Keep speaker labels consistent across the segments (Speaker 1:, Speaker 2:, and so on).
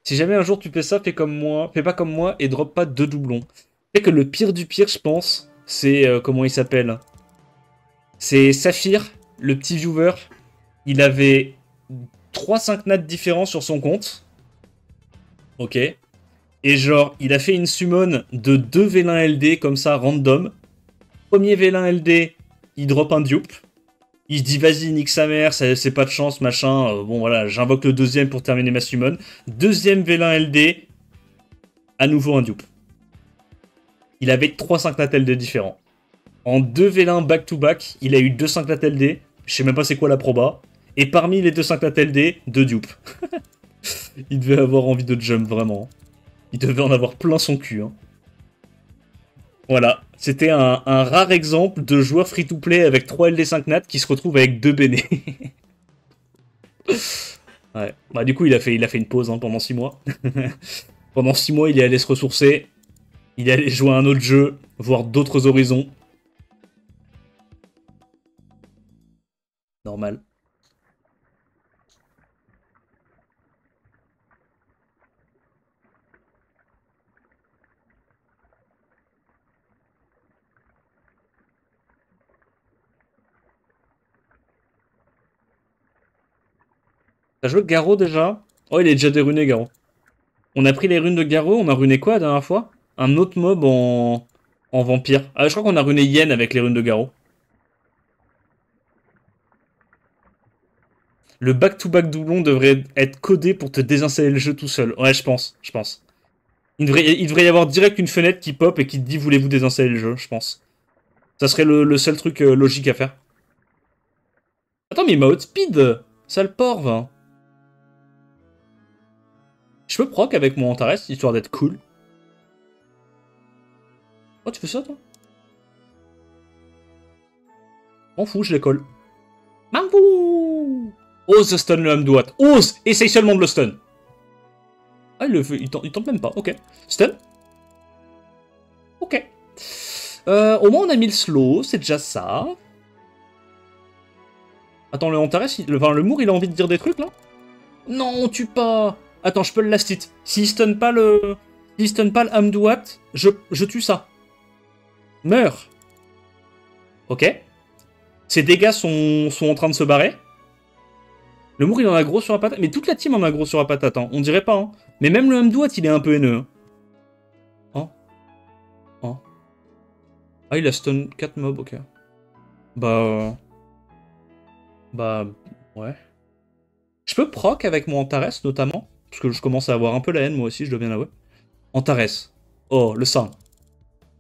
Speaker 1: Si jamais un jour tu fais ça, fais comme moi, fais pas comme moi et drop pas deux doublons. C'est que le pire du pire, je pense, c'est comment il s'appelle? C'est Saphir, le petit viewer. Il avait 3-5 nats différents sur son compte. Ok. Et genre, il a fait une summon de 2 vélins LD comme ça, random. Premier vélin LD, il drop un dupe. Il se dit vas-y, nique sa mère, c'est pas de chance, machin. Bon voilà, j'invoque le deuxième pour terminer ma summon. Deuxième vélin LD, à nouveau un dupe. Il avait 3-5 nat LD différents. En 2 vélins back-to-back, il a eu 2-5 nat LD. Je sais même pas c'est quoi la proba. Et parmi les 2-5 nat LD, 2 dupes. Il devait avoir envie de jump, vraiment. Il devait en avoir plein son cul. Hein. Voilà, c'était un rare exemple de joueur free-to-play avec 3 LD 5 nat qui se retrouve avec 2 béné. Ouais. Bah, du coup, il a fait une pause hein, pendant 6 mois. Pendant 6 mois, il est allé se ressourcer. Il est allé jouer à un autre jeu, voir d'autres horizons. Normal. T'as joué Garo déjà? Oh, il est déjà déruné, Garo. On a pris les runes de Garo, on a runé quoi la dernière fois? Un autre mob en vampire. Ah, je crois qu'on a runé Yen avec les runes de Garo. Le back-to-back doublon devrait être codé pour te désinstaller le jeu tout seul. Ouais, je pense, je pense. Il devrait y avoir direct une fenêtre qui pop et qui te dit voulez-vous désinstaller le jeu, je pense. Ça serait le seul truc logique à faire. Attends, mais il m'a outspeed. Sale porve. Je peux proc avec mon Antares, histoire d'être cool. Oh, tu fais ça, toi? M'en fous, je les colle. M'en fous. Ose stun le Hamdouat. Ose. Essaye seulement de le stun. Ah, il tente même pas. Ok. Stun. Ok. Au moins, on a mis le slow. C'est déjà ça. Attends, le Antares, le Mour, il a envie de dire des trucs, là? Non, on tue pas. Attends, je peux le last hit. S'il stun pas le... S'il stun pas le Hamdouat, je tue ça. Meurs. Ok. Ses dégâts sont en train de se barrer. Le Mour, il en a gros sur la patate. Mais toute la team en a gros sur la patate, hein. On dirait pas, hein. Mais même le Hamdouat, il est un peu haineux. Hein. Oh. Ah, il a stun 4 mobs, ok. Bah... Bah... Ouais. Je peux proc avec mon Antares, notamment. Parce que je commence à avoir un peu la haine, moi aussi, je dois bien l'avouer. Antares. Oh, le sang.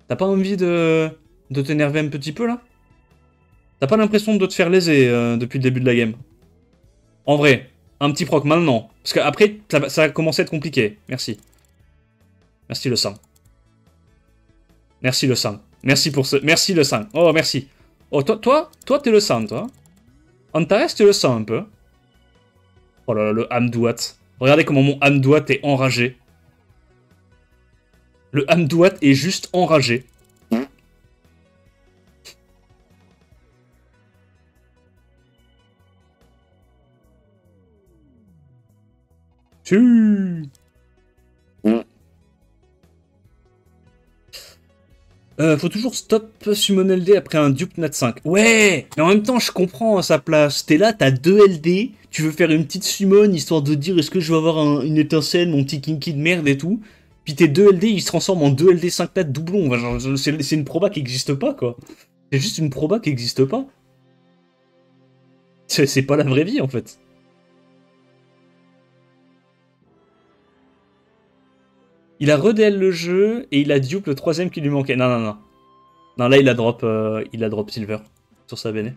Speaker 1: T'as pas envie de t'énerver un petit peu, là? T'as pas l'impression de te faire léser depuis le début de la game? En vrai, un petit proc maintenant. Parce qu'après, ça va commencer à être compliqué. Merci. Merci le sang. Merci le sang. Merci pour ce... Merci le sang. Oh, merci. Oh, toi, t'es le sang, toi. Antares, t'es le sang, un peu. Oh là là, le Hamdouat. Regardez comment mon Hamdouat est enragé. Le Hamdouat est juste enragé. Faut toujours stop summon LD après un dupe nat 5. Ouais, mais en même temps, je comprends à sa place. T'es là, t'as 2 LD, tu veux faire une petite summon histoire de dire est-ce que je vais avoir une étincelle, mon petit kinky de merde et tout. Puis tes 2 LD, ils se transforment en 2 LD 5 nat doublons. Enfin, c'est une proba qui existe pas, quoi. C'est juste une proba qui existe pas. C'est pas la vraie vie, en fait. Il a redel le jeu et il a dupe le troisième qui lui manquait. Non, non, non. Non, là, il a drop Silver sur sa béné.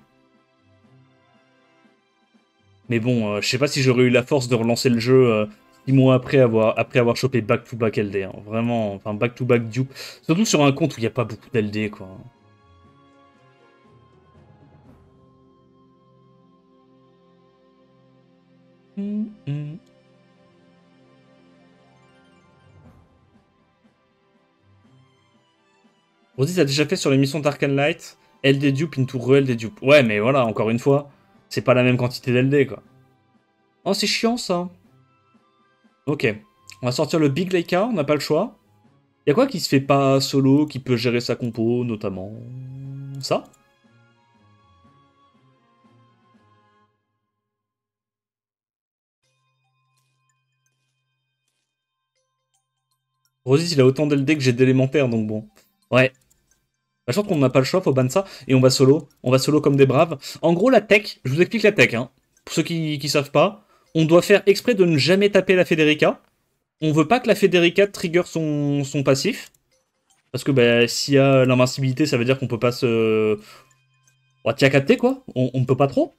Speaker 1: Mais bon, je sais pas si j'aurais eu la force de relancer le jeu 6 mois après avoir chopé back-to-back LD. Hein. Vraiment, enfin, back-to-back dupe. Surtout sur un compte où il n'y a pas beaucoup d'LD, quoi. Rosy, t'as déjà fait sur l'émission Dark and Light LD dupe into re-LD dupe. Ouais, mais voilà, encore une fois, c'est pas la même quantité d'LD, quoi. Oh, c'est chiant, ça. Ok. On va sortir le Big Leica, on n'a pas le choix. Y'a quoi qui se fait pas solo, qui peut gérer sa compo, notamment ça? Rosis, il a autant d'LD que j'ai d'élémentaire, donc bon. Ouais. Bah, je pense qu'on n'a pas le choix, faut ban ça. Et on va solo. On va solo comme des braves. En gros, la tech, je vous explique la tech, hein. Pour ceux qui savent pas, on doit faire exprès de ne jamais taper la Federica. On veut pas que la Federica trigger son passif. Parce que bah, s'il y a l'invincibilité, ça veut dire qu'on peut pas se... On va t'y capter, quoi. On ne peut pas trop.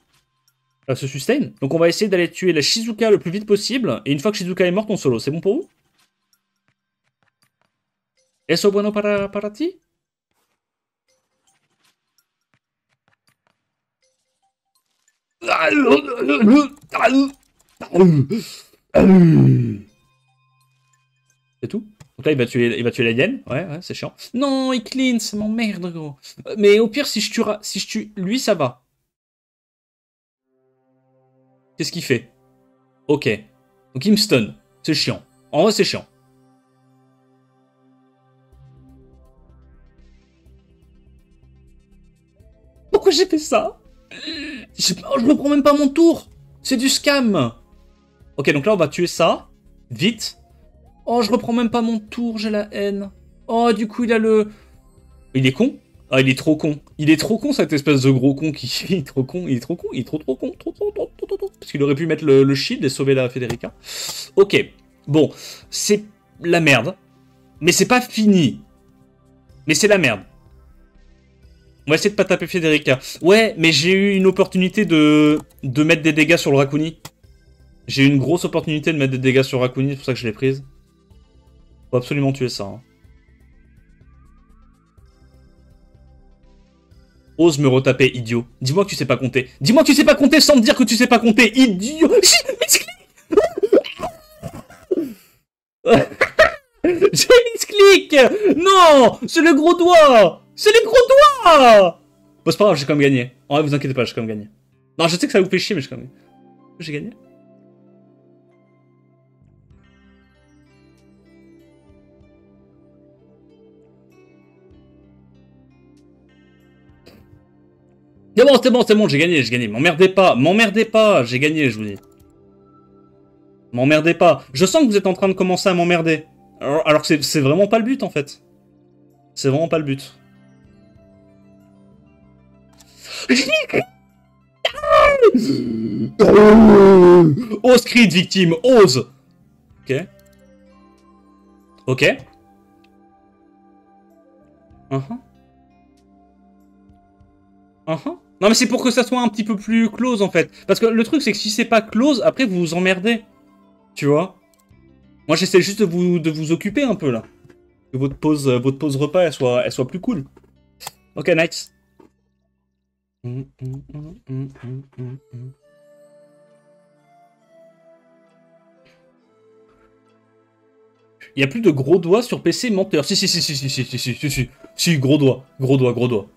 Speaker 1: Se sustain. Donc on va essayer d'aller tuer la Shizuka le plus vite possible. Et une fois que Shizuka est morte, on solo. C'est bon pour vous? Eso bueno para ti? C'est tout? Donc là, il va tuer la hyène. Ouais, c'est chiant. Non, il clean, ça m'emmerde, gros. Mais au pire, si je tue lui, ça va. Qu'est-ce qu'il fait? Ok. Donc il me stun. C'est chiant. En vrai, c'est chiant. Pourquoi j'ai fait ça? Je me prends même pas mon tour. C'est du scam. Ok, donc là, on va tuer ça. Vite. Oh, je reprends même pas mon tour, j'ai la haine. Oh, du coup, il a le... Il est con? Ah, il est trop con. Il est trop con, cette espèce de gros con qui... Il est trop con, il est trop con, il est trop con. Trop. Parce qu'il aurait pu mettre le shield et sauver la Federica. Ok. Bon, c'est la merde. Mais c'est pas fini. Mais c'est la merde. On va essayer de pas taper Federica. Ouais, mais j'ai eu une opportunité de mettre des dégâts sur le Rakuni. J'ai eu une grosse opportunité de mettre des dégâts sur Rakuni, c'est pour ça que je l'ai prise. Faut absolument tuer ça. Hein. Ose me retaper, idiot. Dis-moi que tu sais pas compter. Dis-moi que tu sais pas compter sans me dire que tu sais pas compter, idiot. J'ai misclick. Non, c'est le gros doigt. C'est les gros doigts. Bon, c'est pas grave, j'ai quand même gagné. En vrai, vous inquiétez pas, j'ai quand même gagné. Non, je sais que ça vous fait chier, mais j'ai quand même... J'ai gagné. C'est bon, j'ai gagné. M'emmerdez pas, j'ai gagné, je vous dis. M'emmerdez pas. Je sens que vous êtes en train de commencer à m'emmerder. Alors que c'est vraiment pas le but, en fait. C'est vraiment pas le but. Ose crie de victime, ose. Ok. Ok. Non mais c'est pour que ça soit un petit peu plus close en fait. Parce que le truc c'est que si c'est pas close, après vous vous emmerdez. Tu vois. Moi j'essaie juste de vous occuper un peu là. Que votre pause repas elle soit plus cool. Ok, nice. Il y a plus de gros doigts sur PC menteur. Si, gros doigt.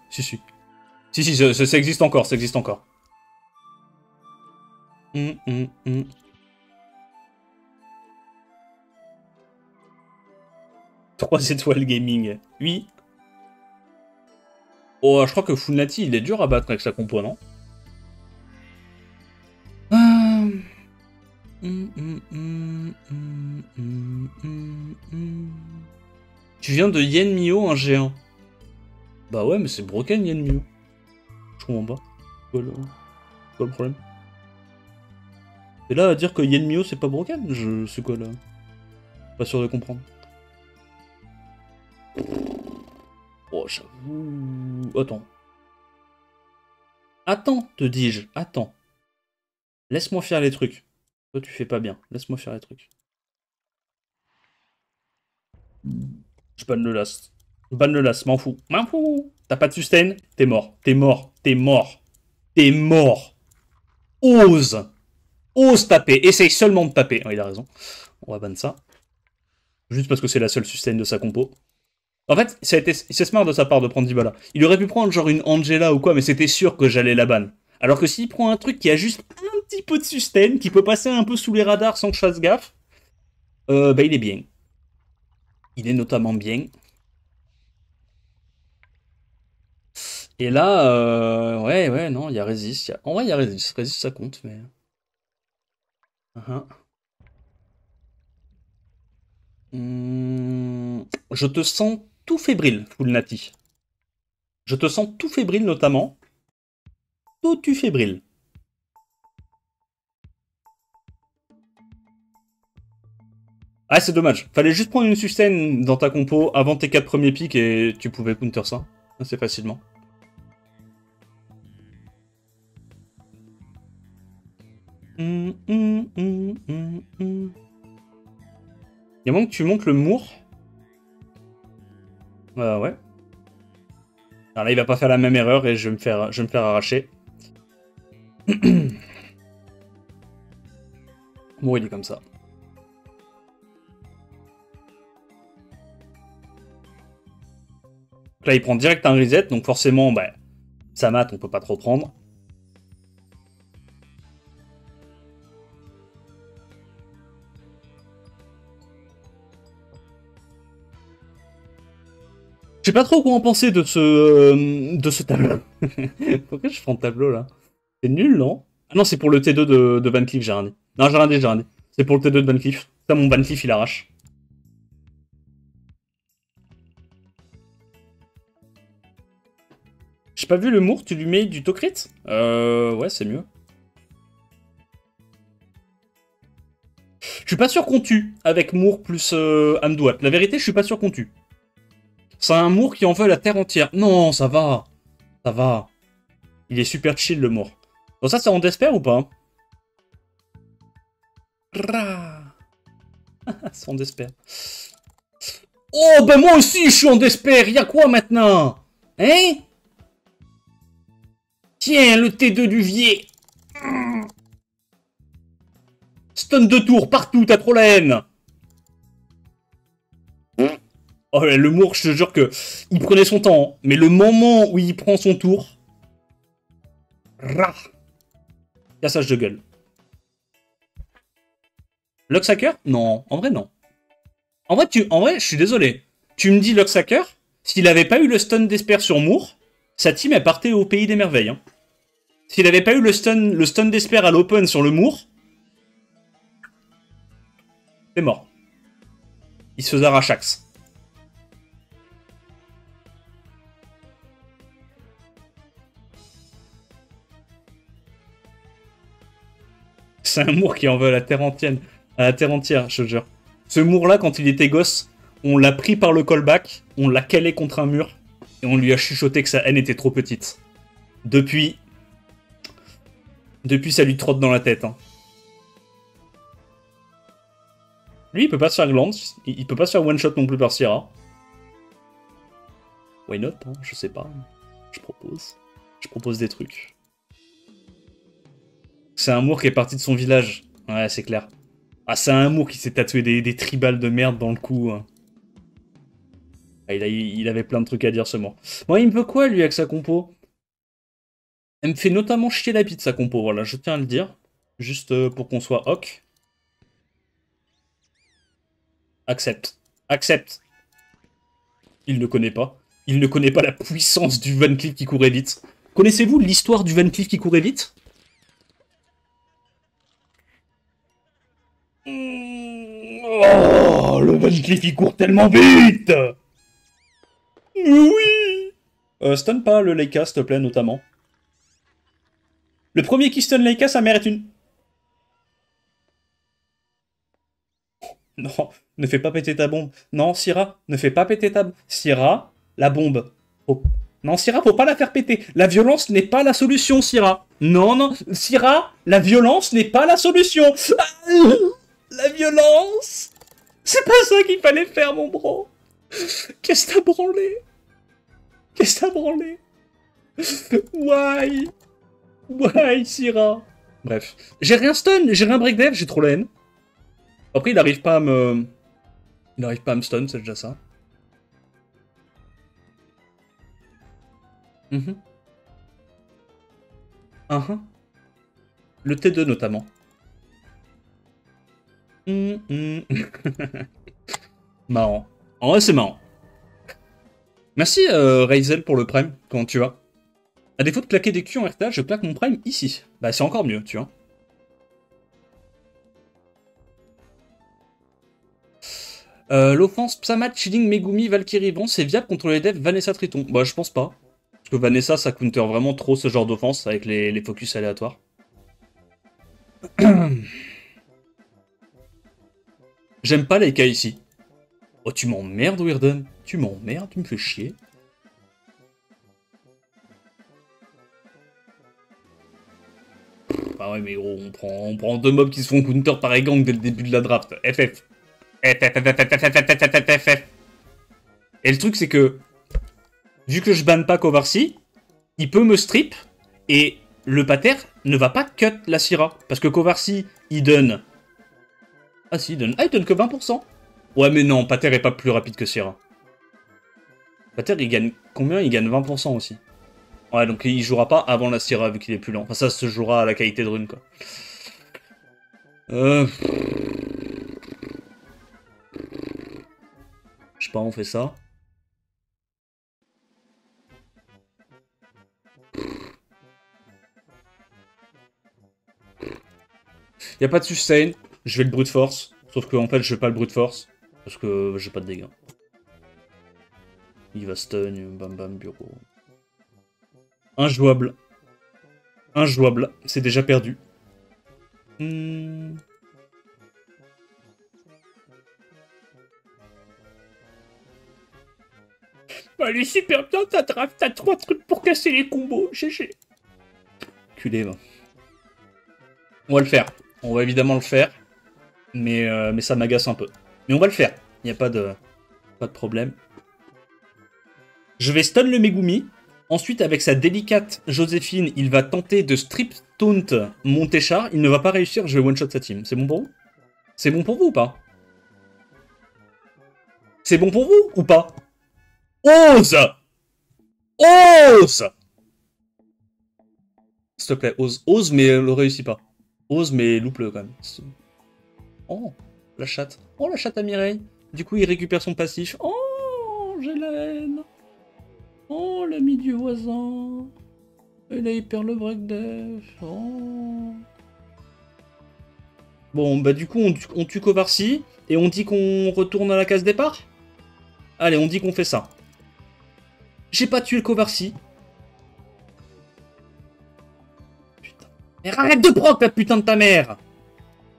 Speaker 1: Si, ça existe encore, ça existe encore. 3 étoiles gaming. Oui. Oh, je crois que Funati, il est dur à battre avec sa compo, non? Tu viens de Yen Mio, un G1. Bah ouais, mais c'est broken Yen Mio. Je comprends pas. Quoi le problème? Et là, à dire que Yen Mio, c'est pas broken, c'est quoi là? Pas sûr de comprendre. Oh, j'avoue... Attends. Attends, te dis-je. Attends. Laisse-moi faire les trucs. Toi, tu fais pas bien. Laisse-moi faire les trucs. Je banne le last. Je banne le last, m'en fous. M'en fous. T'as pas de sustain? T'es mort. T'es mort. T'es mort. T'es mort. Ose. Ose taper. Essaye seulement de taper. Oh, il a raison. On va ban ça. Juste parce que c'est la seule sustain de sa compo. En fait, c'est smart de sa part de prendre Dybala. Il aurait pu prendre genre une Angela ou quoi, mais c'était sûr que j'allais la ban. Alors que s'il prend un truc qui a juste un petit peu de sustain, qui peut passer un peu sous les radars sans que je fasse gaffe, Bah, il est bien. Il est notamment bien. Et là, ouais, non, il y a Résist. En vrai, il y a Résist. Résist, ça compte, mais... Uhum. Je te sens tout fébrile, Full Nati. Je te sens tout fébrile, notamment. Tout fébrile. Ah, c'est dommage. Fallait juste prendre une sustain dans ta compo avant tes 4 premiers pics et tu pouvais counter ça. Assez facilement. Il y a moins que tu montes le Mour. Ouais. Alors là, il va pas faire la même erreur et je vais me faire arracher. Mour, il est comme ça. Là, il prend direct un reset, donc forcément, bah, ça mate, on peut pas trop prendre. Je sais pas trop quoi en penser de ce tableau. Pourquoi je prends le tableau, là? C'est nul, non? Ah non, c'est pour le T2 de Van Cleef, j'ai rien dit. Non, j'ai rien dit. C'est pour le T2 de Van Cleef. Ça, mon Van Cleef, il arrache. J'ai pas vu le Mour, tu lui mets du Tokrit? Ouais, c'est mieux. Je suis pas sûr qu'on tue avec Mour plus Amdouat. La vérité, je suis pas sûr qu'on tue. C'est un Mour qui en veut la terre entière. Non, ça va. Ça va. Il est super chill, le Mour. Bon, ça, c'est en Despair ou pas? C'est en Despair. Oh, ben moi aussi, je suis en Despair. Y'a quoi maintenant? Hein? Tiens, le T2 du Vier. Stun de tour partout, t'as trop la haine. Oh, le Mour, je te jure que il prenait son temps. Hein. Mais le moment où il prend son tour... Cassage de gueule. Luxhacker? Non, en vrai, non. En vrai, je suis désolé. Tu me dis Luxhacker, s'il avait pas eu le stun d'Esper sur Moore, sa team, elle partait au pays des merveilles. Hein. S'il avait pas eu le stun d'Esper à l'open sur le Moore, c'est mort. Il se faisait arrachax. C'est un Moore qui en veut à la terre entière, je te jure. Ce Moore-là, quand il était gosse, on l'a pris par le callback, on l'a calé contre un mur, et on lui a chuchoté que sa haine était trop petite. Depuis, ça lui trotte dans la tête. Hein. Lui, il peut pas se faire glance, il peut pas se faire one-shot non plus par Sierra. Why not, hein, je sais pas. Je propose des trucs. C'est un Moore qui est parti de son village. Ouais, c'est clair. Ah, c'est un Moore qui s'est tatoué des tribales de merde dans le cou. Hein. Ah, il avait plein de trucs à dire, ce Moore. Bon, il me peut quoi, lui, avec sa compo? Elle me fait notamment chier la bite, sa compo, voilà, je tiens à le dire. Juste pour qu'on soit hoc. Accepte. Accepte. Il ne connaît pas. Il ne connaît pas la puissance du Van Cleef qui courait vite. Connaissez-vous l'histoire du Van Cleef qui courait vite? Oh, le Van Cleef il court tellement vite. Oui. Stun pas le Leica, s'il te plaît, notamment. Le premier qui stun Leica, sa mère est une... Non, ne fais pas péter ta bombe. Non, Syrah, ne fais pas péter ta... Syrah, la bombe. Oh. Non, Syrah, faut pas la faire péter. La violence n'est pas la solution, Syrah. Non, non, Syrah, la violence n'est pas la solution. Ah, la violence. C'est pas ça qu'il fallait faire, mon bro. Qu'est-ce que t'as branlé? Qu'est-ce que t'as branlé? Why? Why, Syrah? Bref. J'ai rien stun, j'ai rien break dev, j'ai trop la haine. Après, il arrive pas à me... Il n'arrive pas à me stun, c'est déjà ça. Mm -hmm. Le T2 notamment. Marrant. En vrai, c'est marrant. Merci Razel pour le prime. Comment tu vas? À défaut de claquer des culs en RTA, je claque mon prime ici. Bah, c'est encore mieux, tu vois. L'offense Psamat, Chilling, Megumi, Valkyrie, bon, c'est viable contre les devs Vanessa Triton. Bah, je pense pas. Parce que Vanessa, ça counter vraiment trop ce genre d'offense avec les focus aléatoires. J'aime pas les cas ici. Oh, tu m'emmerdes, Weirden. Tu m'emmerdes, tu me fais chier. Ah ouais, mais gros, on prend deux mobs qui se font counter par gang dès le début de la draft. FF. FF. Et le truc, c'est que, vu que je banne pas Kovarsi, il peut me strip, et le pater ne va pas cut la Syrah. Parce que Kovarsi, il donne... Ah si, il donne... Ah, il donne que 20%. Ouais, mais non, pater est pas plus rapide que Syrah. Pater, il gagne... Combien? Il gagne 20% aussi. Ouais, donc il jouera pas avant la Syrah, vu qu'il est plus lent. Enfin, ça se jouera à la qualité de rune, quoi. Je sais pas, on fait ça. Y a pas de sustain, je vais le brute force. Sauf que en fait, je vais pas le brute force. Parce que j'ai pas de dégâts. Il va stun, bam bam, bureau. Injouable. Injouable, c'est déjà perdu. Bah, elle est super bien ta draft, t'as 3 trucs pour casser les combos, GG. Culé, va. On va le faire. On va évidemment le faire. Mais ça m'agace un peu. Mais on va le faire. Il n'y a pas de problème. Je vais stun le Megumi. Ensuite, avec sa délicate Joséphine, il va tenter de strip taunt mon Téchar. Il ne va pas réussir, je vais one-shot sa team. C'est bon pour vous? C'est bon pour vous ou pas? C'est bon pour vous ou pas? Ose! Ose! S'il te plaît, ose. Ose, mais le réussit pas. Ose, mais loupe-le quand même. Oh, la chatte. Oh, la chatte à Mireille. Du coup, il récupère son passif. Oh, j'ai la haine. Oh, l'ami du voisin. Et là, il perd le break def. Oh. Bon, bah du coup, on tue Kovarsi. Et on dit qu'on retourne à la case départ. Allez, on dit qu'on fait ça. J'ai pas tué le Kovarsi. Putain. Mais arrête de proc, la putain de ta mère.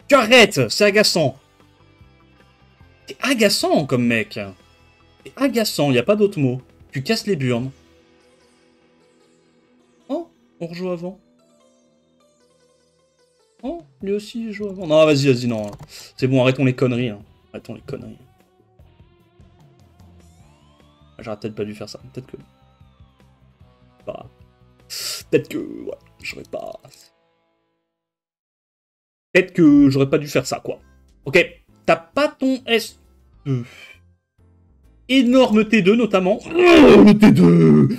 Speaker 1: Tu arrêtes, c'est agaçant. T'es agaçant comme mec. T'es agaçant, y a pas d'autre mot. Tu casses les burnes. Oh, on rejoue avant. Oh, lui aussi il joue avant. Non, vas-y, non. C'est bon, arrêtons les conneries. Hein. Arrêtons les conneries. J'aurais peut-être pas dû faire ça. Peut-être que... Bah... Peut-être que... Ouais, j'aurais pas... Peut-être que j'aurais pas dû faire ça, quoi. Ok, t'as pas ton S2. Énorme T2, notamment. Le T2.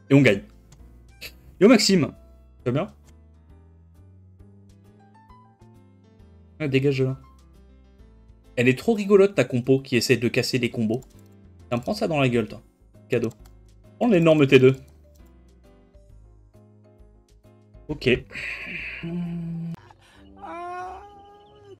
Speaker 1: Et on gagne. Yo Maxime, ça va bien? Ah, dégage de là. Elle est trop rigolote ta compo qui essaie de casser les combos. Tiens, prends ça dans la gueule, toi. Cadeau. Prends l'énorme T2. Ok.